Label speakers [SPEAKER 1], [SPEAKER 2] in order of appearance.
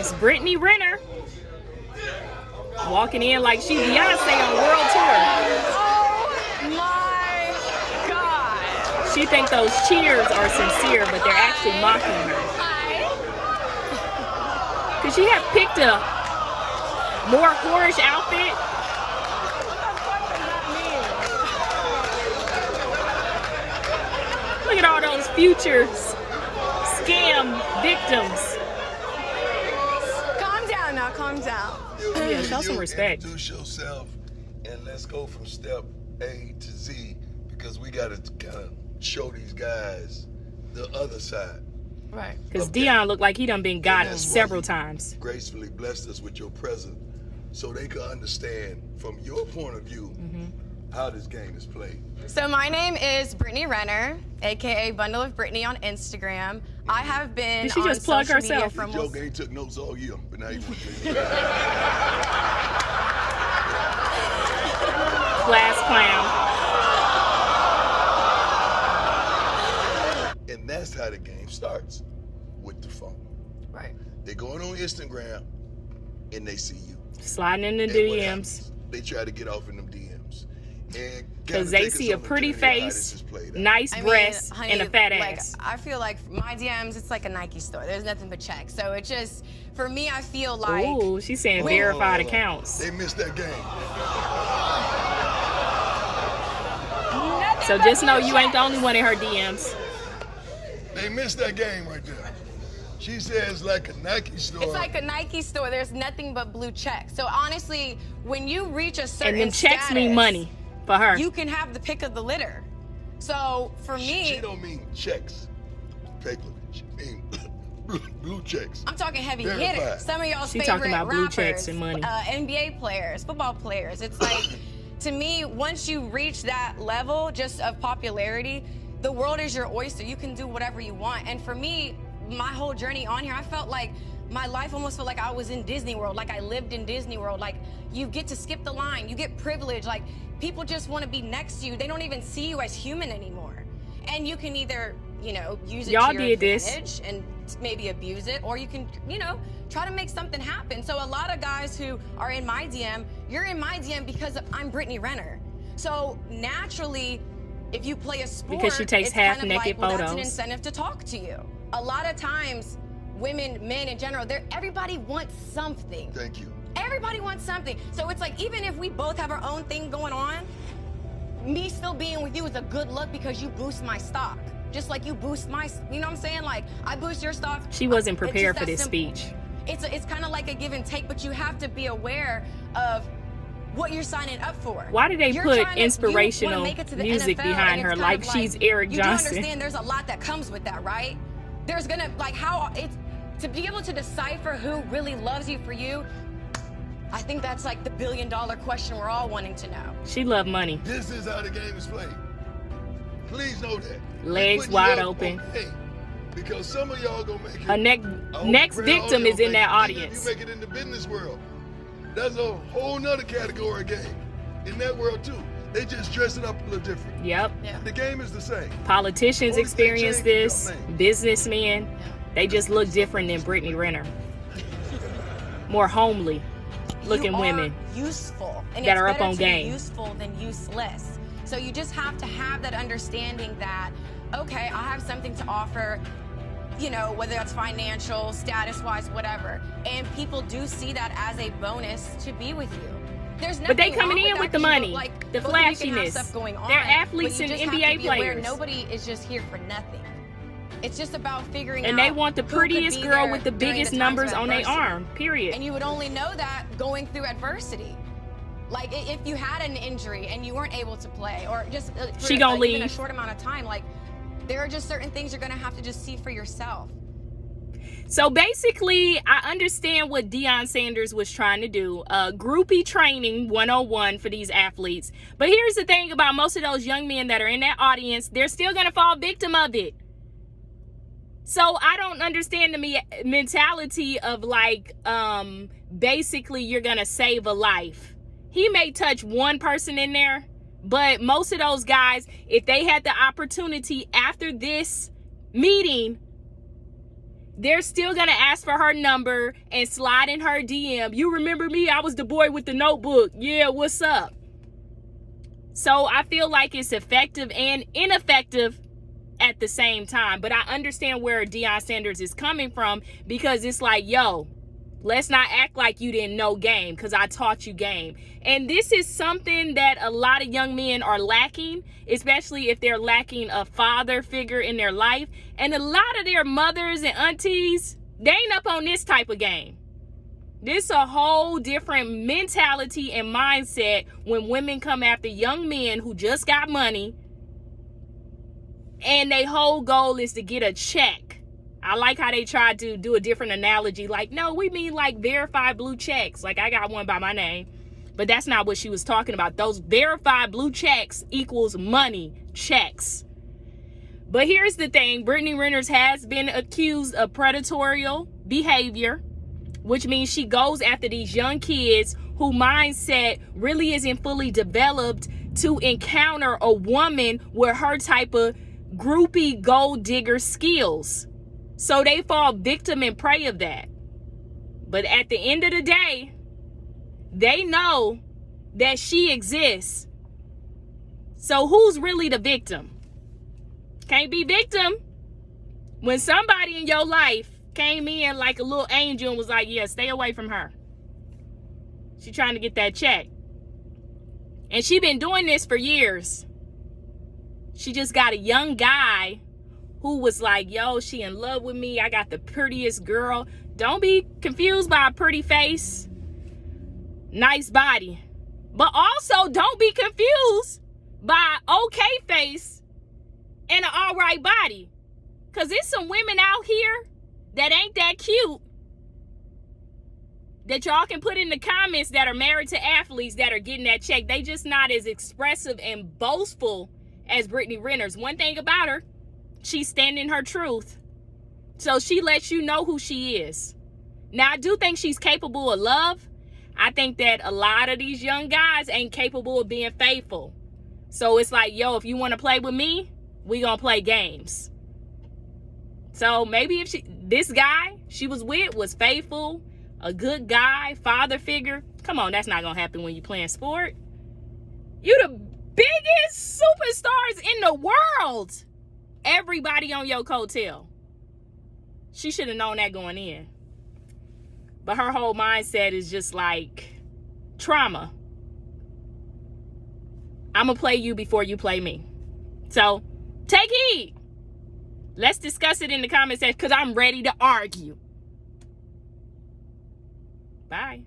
[SPEAKER 1] It's Brittany Renner walking in like she's Beyonce on world tour.
[SPEAKER 2] Oh my God.
[SPEAKER 1] She thinks those cheers are sincere, but they're actually mocking her. Could she have picked a more whorish outfit? Look at all those future scam victims.
[SPEAKER 2] Calm down now, calm down.
[SPEAKER 1] Yeah, show some respect.
[SPEAKER 3] Introduce yourself and let's go from step A to Z, because we got to kind of show these guys the other side.
[SPEAKER 2] Right.
[SPEAKER 1] Because Deion looked like he done been gotten several times.
[SPEAKER 3] Gracefully blessed us with your presence so they can understand from your point of view how this game is played.
[SPEAKER 2] So my name is Brittany Renner, aka Bundle of Brittany on Instagram. I have been
[SPEAKER 1] Did she just plug herself?
[SPEAKER 2] From
[SPEAKER 3] Joke ain't took notes all year, but now you want to take
[SPEAKER 1] Class clown.
[SPEAKER 3] And that's how the game starts, with the phone.
[SPEAKER 2] Right.
[SPEAKER 3] They're going on Instagram and they see you.
[SPEAKER 1] Sliding in the
[SPEAKER 3] And what
[SPEAKER 1] DMs.
[SPEAKER 3] happens? They try to get off in them DMs.
[SPEAKER 1] Because they see a pretty face, nice breasts, and a fat ass.
[SPEAKER 2] I feel like my DMs, it's like a Nike store. There's nothing but checks. So it just, for me, I feel like...
[SPEAKER 1] Ooh, she's saying verified accounts.
[SPEAKER 3] They missed that game.
[SPEAKER 1] So just know you ain't the only one in her DMs.
[SPEAKER 3] They missed that game right there. She says like a Nike store.
[SPEAKER 2] It's like a Nike store. There's nothing but blue checks. So honestly, when you reach a certain
[SPEAKER 1] And them checks
[SPEAKER 2] status,
[SPEAKER 1] mean money for her.
[SPEAKER 2] you can have the pick of the litter. So for me...
[SPEAKER 3] She don't mean checks, paper. She mean blue checks.
[SPEAKER 2] I'm talking heavy
[SPEAKER 3] Verified.
[SPEAKER 2] hitters. Some of y'all's
[SPEAKER 1] She
[SPEAKER 2] favorite
[SPEAKER 1] talking about blue
[SPEAKER 2] rappers,
[SPEAKER 1] checks and money.
[SPEAKER 2] NBA players, football players. It's like, to me, once you reach that level just of popularity, the world is your oyster. You can do whatever you want. And for me, my whole journey on here, I felt like my life almost felt like I was in Disney World, like I lived in Disney World. Like, you get to skip the line, you get privilege. Like, people just want to be next to you. They don't even see you as human anymore. And you can either, you know, use it to your advantage and maybe abuse it, or you can, you know, try to make something happen. So a lot of guys who are in my DM, you're in my DM because I'm Brittany Renner. So naturally, if you play a sport,
[SPEAKER 1] because she takes
[SPEAKER 2] it's kind of
[SPEAKER 1] half-naked
[SPEAKER 2] like, well,
[SPEAKER 1] photos.
[SPEAKER 2] that's an incentive to talk to you. A lot of times, women, men in general, everybody wants something.
[SPEAKER 3] Thank you.
[SPEAKER 2] Everybody wants something. So it's like, even if we both have our own thing going on, me still being with you is a good look because you boost my stock. Just like you boost my, you know what I'm saying? Like, I boost your stock.
[SPEAKER 1] She wasn't
[SPEAKER 2] It's
[SPEAKER 1] prepared
[SPEAKER 2] just
[SPEAKER 1] for
[SPEAKER 2] that
[SPEAKER 1] this
[SPEAKER 2] simple.
[SPEAKER 1] speech.
[SPEAKER 2] It's kind of like a give and take, but you have to be aware of what you're signing up for.
[SPEAKER 1] Why do they
[SPEAKER 2] You're
[SPEAKER 1] put
[SPEAKER 2] trying to- you
[SPEAKER 1] inspirational
[SPEAKER 2] wanna make it to the
[SPEAKER 1] music
[SPEAKER 2] NFL,
[SPEAKER 1] behind
[SPEAKER 2] and
[SPEAKER 1] her
[SPEAKER 2] it's
[SPEAKER 1] like
[SPEAKER 2] kind of
[SPEAKER 1] she's Eric
[SPEAKER 2] you
[SPEAKER 1] Johnson?
[SPEAKER 2] do understand there's a lot that comes with that, right? There's gonna, like, how it's, to be able to decipher who really loves you for you, I think that's like the billion-dollar question we're all wanting to know.
[SPEAKER 1] She love money.
[SPEAKER 3] This is how the game is played. Please know that.
[SPEAKER 1] Legs
[SPEAKER 3] Putting
[SPEAKER 1] wide
[SPEAKER 3] you up
[SPEAKER 1] open.
[SPEAKER 3] on pay, because some of y'all gonna make it.
[SPEAKER 1] Her next victim is in that audience.
[SPEAKER 3] You make it in the business world. That's a whole nother category of game. In that world too. They just dress it up a little different.
[SPEAKER 1] Yep.
[SPEAKER 2] Yeah.
[SPEAKER 3] The game is the same.
[SPEAKER 1] Politicians
[SPEAKER 3] Only thing
[SPEAKER 1] experience
[SPEAKER 3] changed
[SPEAKER 1] this.
[SPEAKER 3] is your name.
[SPEAKER 1] Businessmen. They just look different than Brittany Renner. More homely looking
[SPEAKER 2] You
[SPEAKER 1] women.
[SPEAKER 2] are useful, and
[SPEAKER 1] that
[SPEAKER 2] it's
[SPEAKER 1] are up
[SPEAKER 2] better
[SPEAKER 1] on
[SPEAKER 2] to
[SPEAKER 1] game.
[SPEAKER 2] be useful than useless. So you just have to have that understanding that, okay, I have something to offer, you know, whether that's financial, status-wise, whatever. And people do see that as a bonus to be with you. There's nothing
[SPEAKER 1] But they coming
[SPEAKER 2] wrong
[SPEAKER 1] in
[SPEAKER 2] that,
[SPEAKER 1] with the
[SPEAKER 2] 'cause you
[SPEAKER 1] money,
[SPEAKER 2] don't, like,
[SPEAKER 1] the
[SPEAKER 2] both of you can have
[SPEAKER 1] flashiness.
[SPEAKER 2] stuff going on,
[SPEAKER 1] They're athletes
[SPEAKER 2] but you
[SPEAKER 1] and
[SPEAKER 2] just have
[SPEAKER 1] NBA
[SPEAKER 2] to be aware
[SPEAKER 1] players.
[SPEAKER 2] nobody is just here for nothing. It's just about figuring
[SPEAKER 1] And
[SPEAKER 2] out
[SPEAKER 1] they want the
[SPEAKER 2] who could
[SPEAKER 1] prettiest
[SPEAKER 2] be
[SPEAKER 1] girl
[SPEAKER 2] there
[SPEAKER 1] with the
[SPEAKER 2] during
[SPEAKER 1] biggest
[SPEAKER 2] times
[SPEAKER 1] numbers
[SPEAKER 2] of
[SPEAKER 1] on their
[SPEAKER 2] adversity.
[SPEAKER 1] arm. Period.
[SPEAKER 2] And you would only know that going through adversity. Like, if you had an injury and you weren't able to play, or just for
[SPEAKER 1] She gonna
[SPEAKER 2] even a
[SPEAKER 1] leave.
[SPEAKER 2] short amount of time, like, there are just certain things you're gonna have to just see for yourself.
[SPEAKER 1] So basically, I understand what Deion Sanders was trying to do. Groupie training 101 for these athletes. But here's the thing about most of those young men that are in that audience, they're still going to fall victim of it. So I don't understand the mentality of like, basically you're going to save a life. He may touch one person in there, but most of those guys, if they had the opportunity after this meeting, they're still gonna ask for her number and slide in her DM. You remember me? I was the boy with the notebook. Yeah, what's up? So I feel like it's effective and ineffective at the same time. But I understand where Deion Sanders is coming from, because it's like, yo, let's not act like you didn't know game, because I taught you game. And this is something that a lot of young men are lacking, especially if they're lacking a father figure in their life. And a lot of their mothers and aunties, they ain't up on this type of game. This is a whole different mentality and mindset when women come after young men who just got money, and their whole goal is to get a check. I like how they tried to do a different analogy. Like, no, we mean like verified blue checks. Like, I got one by my name. But that's not what she was talking about. Those verified blue checks equals money, checks. But here's the thing. Brittany Renner has been accused of predatory behavior, which means she goes after these young kids whose mindset really isn't fully developed to encounter a woman with her type of groupie gold digger skills. So they fall victim and prey of that. But at the end of the day, they know that she exists. So who's really the victim? Can't be victim when somebody in your life came in like a little angel and was like, yeah, stay away from her. She trying to get that check. And she been doing this for years. She just got a young guy who was like, yo, she in love with me. I got the prettiest girl. Don't be confused by a pretty face, nice body. But also don't be confused by okay face and an all right body. Because there's some women out here that ain't that cute that y'all can put in the comments that are married to athletes that are getting that check. They just not as expressive and boastful as Brittany Renner's. One thing about her, she's standing her truth. So she lets you know who she is. Now, I do think she's capable of love. I think that a lot of these young guys ain't capable of being faithful. So it's like, yo, if you want to play with me, we gonna play games. So maybe if this guy she was with was faithful, a good guy, father figure. Come on, that's not gonna happen when you playing sport. You the biggest superstars in the world. Everybody on your coattail. She should have known that going in. But her whole mindset is just like trauma. I'm gonna play you before you play me. So take heed. Let's discuss it in the comment section, because I'm ready to argue. Bye.